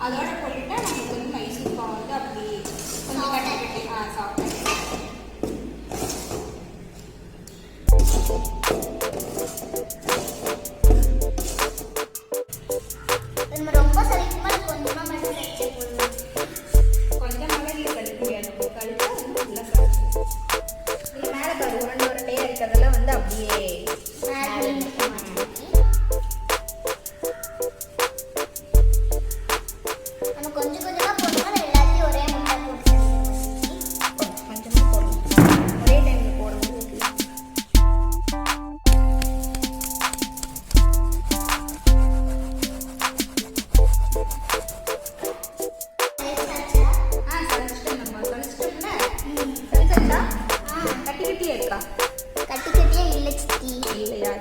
அதோட போட்டுட்டா நமக்கு வந்து மைசூர் பாவு வந்து அப்படி கொஞ்சம் கட்டி சாப்பிட்டு ரொம்ப சலிக்குமா கொஞ்சமாக மட்டும் வச்சு போடணும். கொஞ்சமாக இல்லை கழிக்க முடியாது, கழிச்சா வந்து ஃபுல்லாக கழிச்சு இது மேலே பாரு உருண்டை உருண்டையாக இருக்கிறதெல்லாம் வந்து அப்படியே நம்ம கொஞ்சம் கொஞ்சமாக போடணும், எல்லாத்தையும் ஒரே முட்டை போட்டு கொஞ்சமாக போடணும், ஒரே டைமில் போடணும்.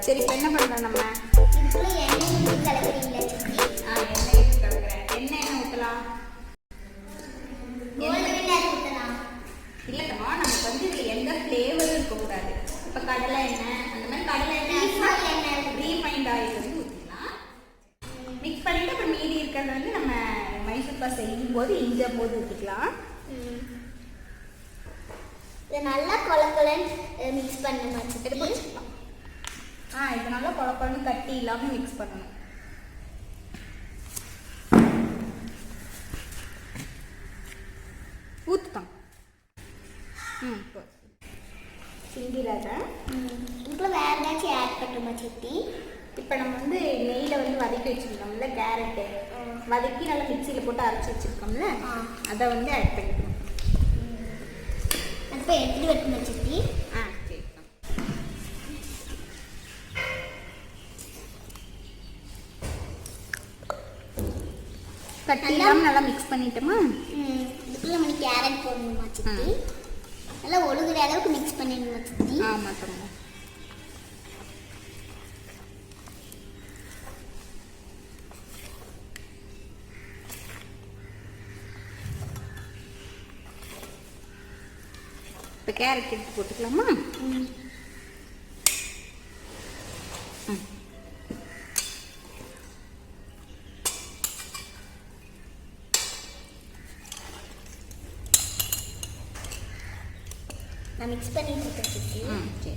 சரி இப்போ என்ன பண்ணுறோம் நம்ம இதுக்குள்ள எண்ணெய் ஊற்றி கலக்கிறீங்களா சித்தி? எண்ணெய் ஊற்றி கலக்கிறேன். என்ன ஊற்றலாம்? ஊற்றலாம் இல்லைக்கம்மா, நமக்கு வந்து இதில் எந்த ஃப்ளேவரும் இருக்கக்கூடாது. இப்போ கடலை எண்ணெய் அந்த மாதிரி கடலை எண்ணெய் ரீஃபைண்ட் ஆயில் வந்து ஊற்றிக்கலாம். மிக்ஸ் பண்ணிவிட்டு அப்புறம் மீதி இருக்கிறது வந்து நம்ம மைசூர் பாக் செய்யும் போது இஞ்சும் போது ஊற்றிக்கலாம். இது நல்லா குழம்புலன்னு மிக்ஸ் பண்ண மாதிரி வச்சுக்கலாம். இது நல்லா குழம்பு கட்டி இல்லாமல் மிக்ஸ் பண்ணணும். ஊற்றுதான் சிங்கிலாத இதுக்குள்ள வேறு ஏதாச்சும் ஆட் பண்ணுமா சித்தி? இப்போ நம்ம வந்து நெய்யில் வந்து வதக்கி வச்சுருக்கோம்ல கேரட்டு, வதக்கி நல்லா மிக்சியில் போட்டு அரைச்சி வச்சுருக்கோம்ல, அதை வந்து ஆட் பண்ணிக்கணும். இப்போ எப்படி வைக்கணும் சித்தி? சரி கட்டிலாம் நல்லா மிக்ஸ் பண்ணிட்டோமா? இதுக்குள்ள நம்ம கேரட் போடணுமா சித்தி? நல்லா ஒழுகுற அளவுக்கு மிக்ஸ் பண்ணிடணுமா சித்தி? ஆமாம் தம்பி. இப்போ கேரட் எடுத்து போட்டுக்கலாமா? நான் மிக்ஸ் பண்ணிட்டு இருக்கேன் சித்தி. சரி.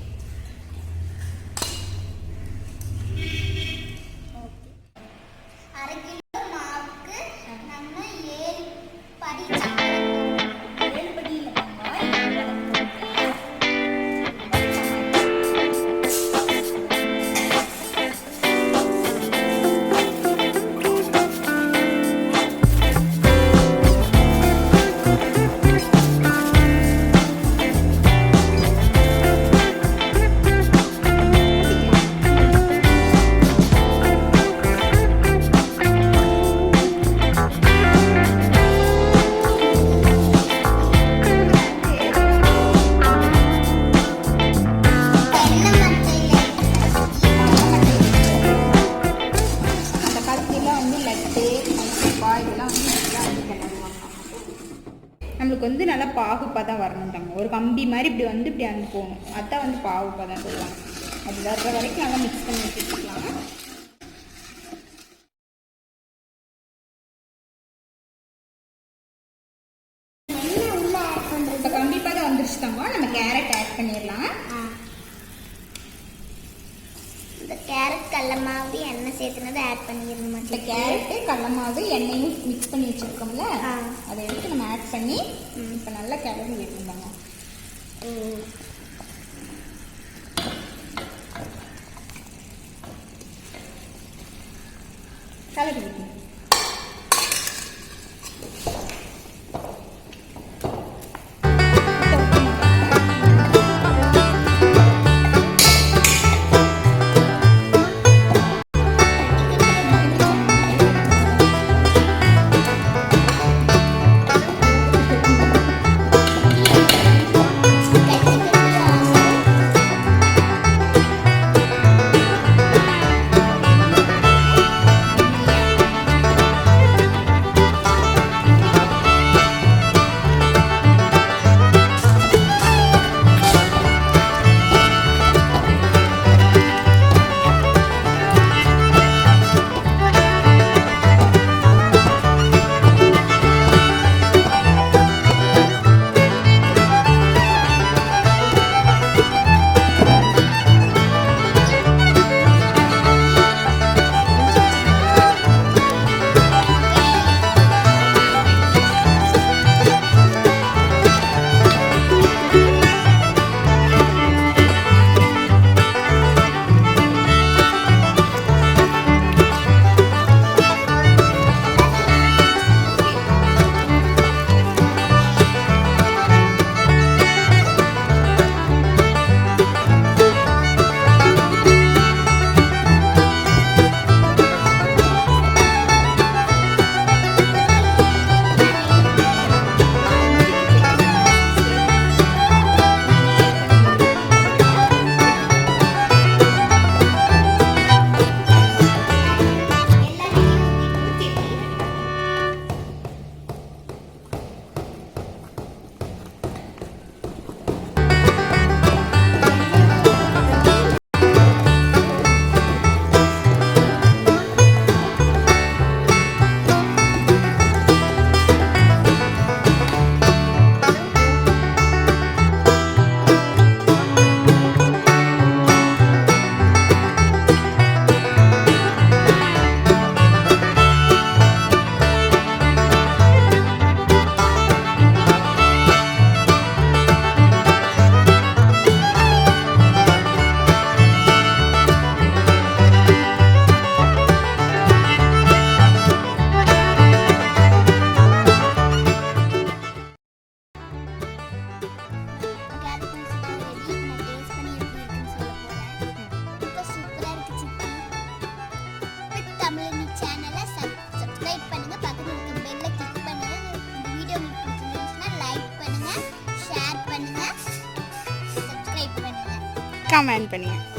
ஓகே. 1/2 கிலோ மாவுக்கு நம்ம 7 படி சக்கரை 7 படி இல்லை நம்மளுக்கு வந்து நல்லா பாகுப்பதம் வரணும் தாங்க. ஒரு கம்பி மாதிரி இப்படி வந்து இப்படி அங்கே போகணும். அதான் வந்து பாகுப்பதம் சொல்லுவாங்க. அது வர்ற வரைக்கும் நல்லா மிக்ஸ் பண்ணி வச்சுக்கலாம். இப்போ கம்பி பதம் வந்துருச்சுட்டாங்க. நம்ம கேரட் ஆட் பண்ணிடலாம். இந்த கேரட் கடல மாவு எண்ணெய் சேர்த்துனதை ஆட் பண்ணிடணுமா? இந்த கேரட்டு கடல மாவு எண்ணெயும் மிக்ஸ் பண்ணி வச்சுருக்கோம்ல, அதை எடுத்து நம்ம ஆட் பண்ணி இப்போ நல்லா கிளறி விட்டுருந்தாங்க. கிளறி விட்டு மறக்காமல் ஆன் பண்ணுங்கள்.